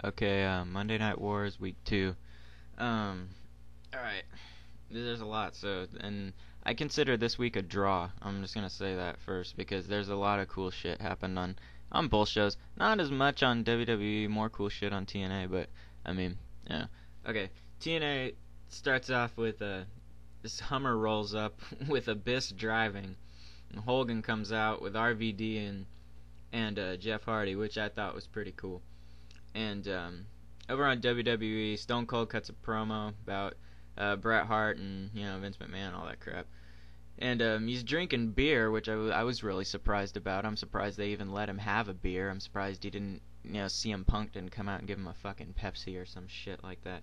Okay, Monday Night Wars week 2. Um, all right. There's a lot, and I consider this week a draw. I'm just gonna say that first because there's a lot of cool shit happened on both shows. Not as much on WWE, more cool shit on TNA, but I mean, yeah. Okay, TNA starts off with this Hummer rolls up with Abyss driving. And Hogan comes out with RVD and Jeff Hardy, which I thought was pretty cool. And over on WWE, Stone Cold cuts a promo about Bret Hart and Vince McMahon, all that crap. And he's drinking beer, which I was really surprised about. I'm surprised they even let him have a beer. I'm surprised he didn't, CM Punk didn't come out and give him a fucking Pepsi or some shit like that.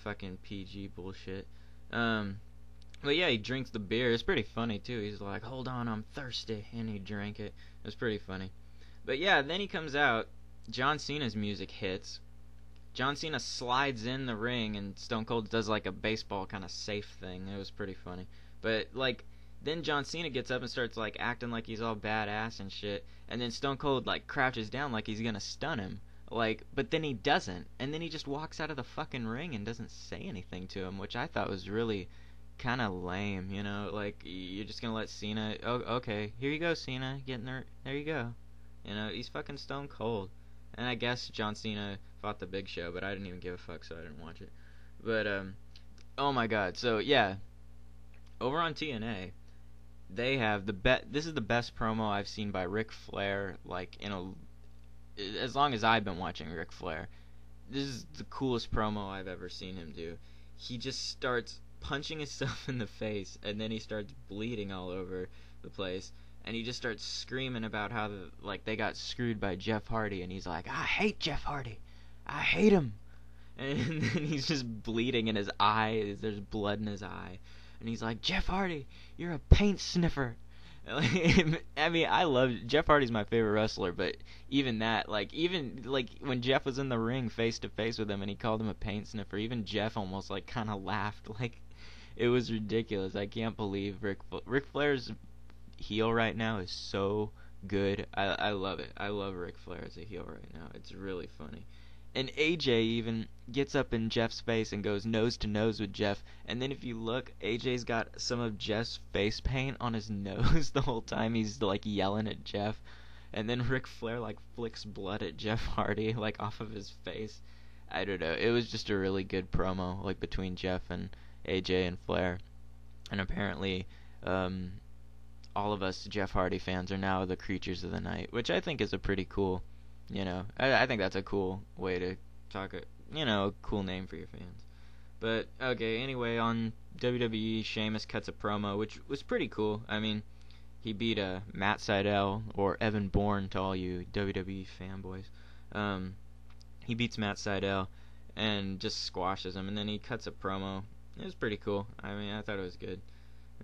Fucking PG bullshit. But yeah, he drinks the beer. It's pretty funny too. He's like, "Hold on, I'm thirsty," and he drank it. It was pretty funny. But yeah, then he comes out. John Cena's music hits. John Cena slides in the ring and Stone Cold does like a baseball kind of safe thing. It was pretty funny. But like then John Cena gets up and starts like acting like he's all badass and shit. And then Stone Cold like crouches down like he's going to stun him. Like but then he doesn't. And then he just walks out of the fucking ring and doesn't say anything to him, which I thought was really kind of lame, like you're just going to let Cena, "Oh, okay. Here you go, Cena. Getting there you go." He's fucking Stone Cold. And I guess John Cena fought the Big Show, but I didn't even give a fuck, so I didn't watch it. But oh my god. So yeah, over on TNA, they have this is the best promo I've seen by Ric Flair like as long as I've been watching Ric Flair. This is the coolest promo I've ever seen him do. He just starts punching himself in the face, and then he starts bleeding all over the place. And he just starts screaming about how they got screwed by Jeff Hardy, and he's like, "I hate Jeff Hardy, I hate him," and then he's just bleeding in his eye. There's blood in his eye, and he's like, "Jeff Hardy, you're a paint sniffer." I mean, I love Jeff Hardy's my favorite wrestler, but even that, even when Jeff was in the ring face to face with him, and he called him a paint sniffer, even Jeff almost kind of laughed. It was ridiculous. I can't believe Ric Flair's heel right now is so good. I love it. I love Ric Flair as a heel right now. It's really funny. And AJ even gets up in Jeff's face and goes nose to nose with Jeff. And then if you look, AJ's got some of Jeff's face paint on his nose the whole time he's yelling at Jeff. And then Ric Flair flicks blood at Jeff Hardy off of his face. I don't know. It was just a really good promo between Jeff and AJ and Flair. And apparently all of us Jeff Hardy fans are now the creatures of the night, which I think is a pretty cool, I think that's a cool way to talk, a cool name for your fans. But, okay, anyway, on WWE, Sheamus cuts a promo, which was pretty cool. I mean, he beat Matt Sydal, or Evan Bourne to all you WWE fanboys. He beats Matt Sydal and just squashes him, and then he cuts a promo. It was pretty cool. I mean, I thought it was good.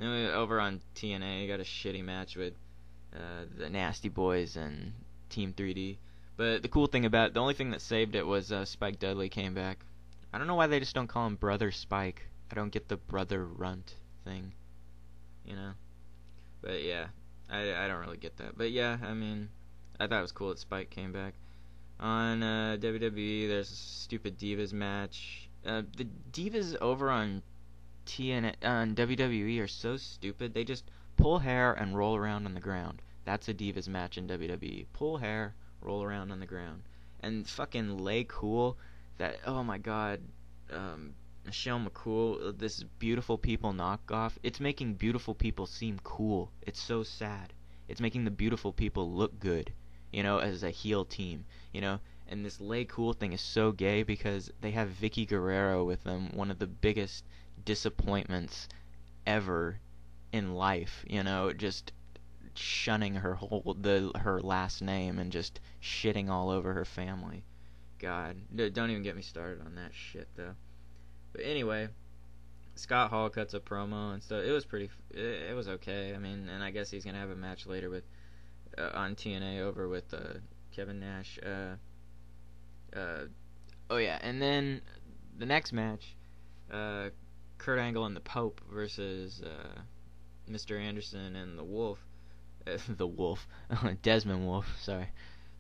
Over on TNA, you got a shitty match with the Nasty Boys and Team 3D. But the only thing that saved it was Spike Dudley came back. I don't know why they just don't call him Brother Spike. I don't get the Brother Runt thing, But yeah, I don't really get that. But yeah, I mean, I thought it was cool that Spike came back. On WWE, there's a stupid Divas match. The Divas over on WWE are so stupid. They just pull hair and roll around on the ground. That's a Divas match in WWE. Pull hair, roll around on the ground. And fucking Lay Cool, oh my god, Michelle McCool, this Beautiful People knockoff. It's making Beautiful People seem cool. It's so sad. It's making the Beautiful People look good, as a heel team, And this Lay Cool thing is so gay because they have Vicky Guerrero with them, one of the biggest disappointments ever in life, just shunning her her last name and just shitting all over her family. God, don't even get me started on that shit though. But anyway, Scott Hall cuts a promo and stuff. It was it was okay. I mean, and I guess he's gonna have a match later with on TNA over with Kevin Nash. Oh yeah, and then the next match, Kurt Angle and the Pope versus Mr. Anderson and the Wolf. The Wolf. Desmond Wolf, sorry.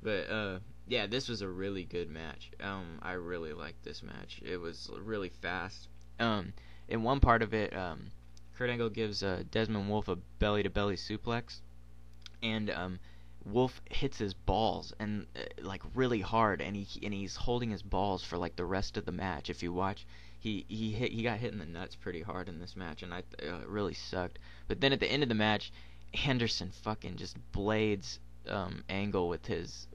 But Yeah, this was a really good match. I really liked this match. It was really fast. Um, in one part of it, Kurt Angle gives Desmond Wolf a belly to belly suplex, and Wolf hits his balls and like really hard, and he's holding his balls for like the rest of the match. If you watch, he got hit in the nuts pretty hard in this match, and it really sucked. But then at the end of the match, Anderson fucking just blades Angle with his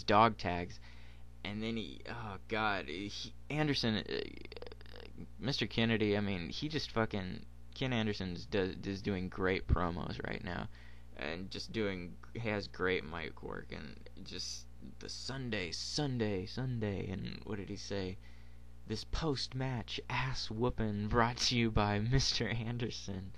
dog tags, and then oh god, Anderson, Mr. Kennedy. I mean, he just fucking Ken Anderson is doing great promos right now, and just has great mic work, and just the Sunday, and what did he say? This post-match ass whooping brought to you by Mr. Anderson.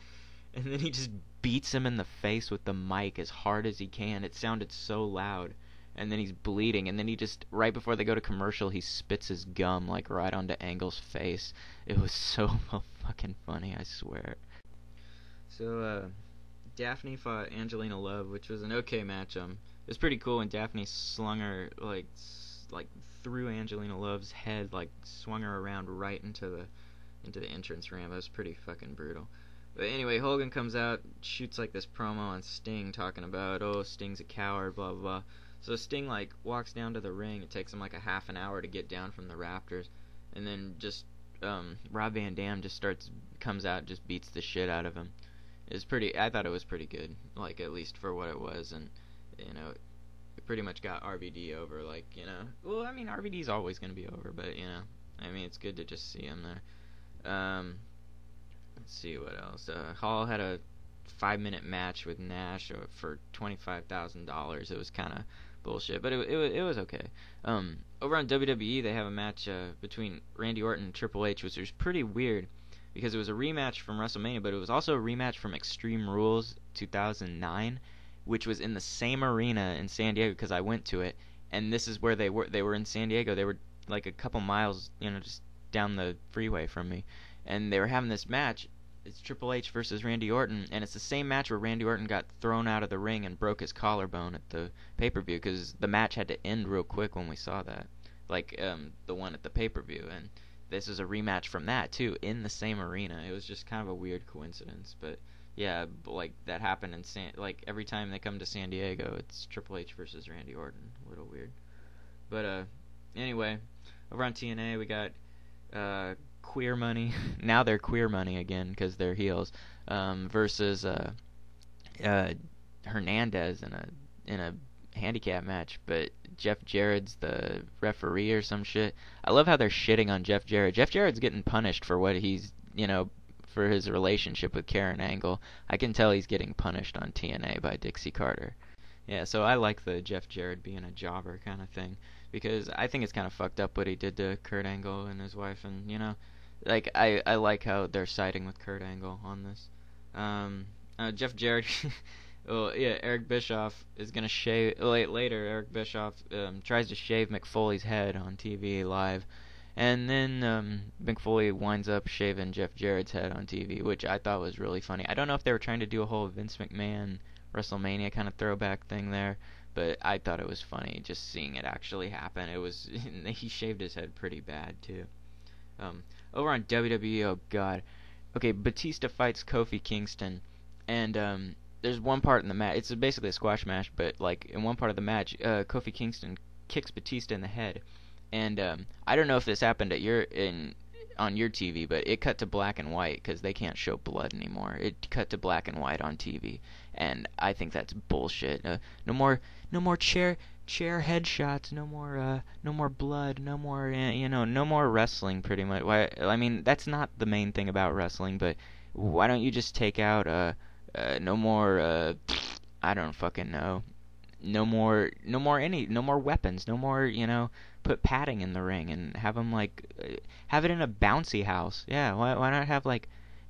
And then he just beats him in the face with the mic as hard as he can. It sounded so loud. And then he's bleeding. And then he just, right before they go to commercial, he spits his gum like right onto Angle's face. It was so fucking funny, I swear. So, Daphne fought Angelina Love, which was an okay match. It was pretty cool when Daphne slung her, like through Angelina Love's head, like swung her around right into the entrance ramp. That was pretty fucking brutal. But anyway, Hogan comes out, shoots like this promo on Sting, talking about, oh, Sting's a coward, blah blah blah. So Sting like walks down to the ring. It takes him like a half an hour to get down from the rafters, and then just Rob Van Dam comes out, just beats the shit out of him. I thought it was pretty good, like at least for what it was, and you know, it pretty much got RVD over, like, you know. Well, I mean, RVD's always gonna be over, but you know, I mean, it's good to just see him there. Let's see what else. Hall had a 5-minute match with Nash for $25,000. It was kind of bullshit, but it was okay. Over on WWE, they have a match between Randy Orton and Triple H, which was pretty weird because it was a rematch from WrestleMania, but it was also a rematch from Extreme Rules 2009, which was in the same arena in San Diego because I went to it, and this is where they were. They were in San Diego. They were like a couple miles, you know, just down the freeway from me, and they were having this match. It's Triple H versus Randy Orton, and it's the same match where Randy Orton got thrown out of the ring and broke his collarbone at the pay-per-view because the match had to end real quick when we saw that, like the one at the pay-per-view, and this is a rematch from that too in the same arena. It was just kind of a weird coincidence, but yeah, like that happened in like every time they come to San Diego, it's Triple H versus Randy Orton. A little weird, but anyway, over on TNA we got Queer Money. Now they're Queer Money again because they're heels. Versus Hernandez in a handicap match, but Jeff Jarrett's the referee or some shit. I love how they're shitting on Jeff Jarrett. Jeff Jarrett's getting punished for what he's, you know, for his relationship with Karen Angle. I can tell he's getting punished on TNA by Dixie Carter. Yeah, so I like the Jeff Jarrett being a jobber kind of thing because I think it's kind of fucked up what he did to Kurt Angle and his wife, and you know, like I like how they're siding with Kurt Angle on this. Jeff Jarrett. Well, yeah, Eric Bischoff is gonna shave later. Eric Bischoff tries to shave Mick Foley's head on TV live, and then Mick Foley winds up shaving Jeff Jarrett's head on TV, which I thought was really funny. I don't know if they were trying to do a whole Vince McMahon WrestleMania kind of throwback thing there, but I thought it was funny just seeing it actually happen. It was he shaved his head pretty bad too. Over on WWE, oh god. Okay, Batista fights Kofi Kingston, and there's one part in the match. It's basically a squash match, but like in one part of the match, Kofi Kingston kicks Batista in the head, and I don't know if this happened on your TV, but it cut to black and white because they can't show blood anymore. It cut to black and white on TV, and I think that's bullshit. No more chair headshots. No more blood. No more no more wrestling. Pretty much. Why? I mean, that's not the main thing about wrestling, but why don't you just take out no more I don't fucking know. No more weapons. No more, put padding in the ring and have them have it in a bouncy house. Yeah, why not have an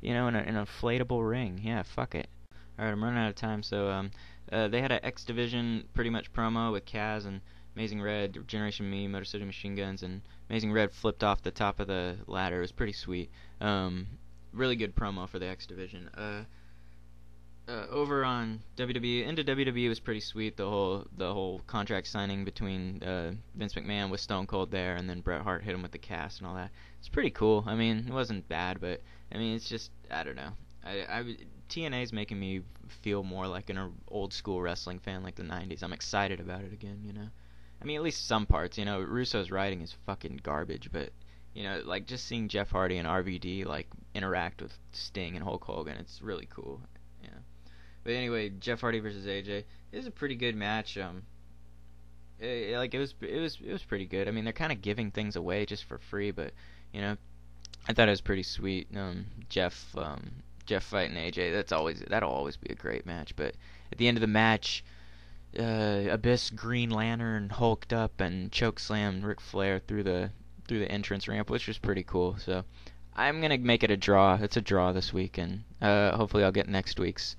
inflatable ring? Yeah, fuck it. All right, I'm running out of time, so they had an X Division pretty much promo with Kaz and Amazing Red, Generation Me, Motor City Machine Guns, and Amazing Red flipped off the top of the ladder. It was pretty sweet. Really good promo for the X Division. over on WWE, into WWE was pretty sweet. The whole contract signing between Vince McMahon with Stone Cold there, and then Bret Hart hit him with the cast and all that. It's pretty cool. I mean, it wasn't bad, but I mean, it's just I don't know. TNA's making me feel more like an old school wrestling fan, like the '90s. I'm excited about it again. I mean, at least some parts. Russo's writing is fucking garbage, but like just seeing Jeff Hardy and RVD like interact with Sting and Hulk Hogan, it's really cool. Yeah. But anyway, Jeff Hardy versus AJ is a pretty good match. Like it was pretty good. I mean, they're kind of giving things away just for free, but you know, I thought it was pretty sweet. Jeff fighting AJ. That'll always be a great match. But at the end of the match, Abyss Green Lantern hulked up and chokeslammed Ric Flair through the entrance ramp, which was pretty cool. So I'm gonna make it a draw. It's a draw this week, and hopefully I'll get next week's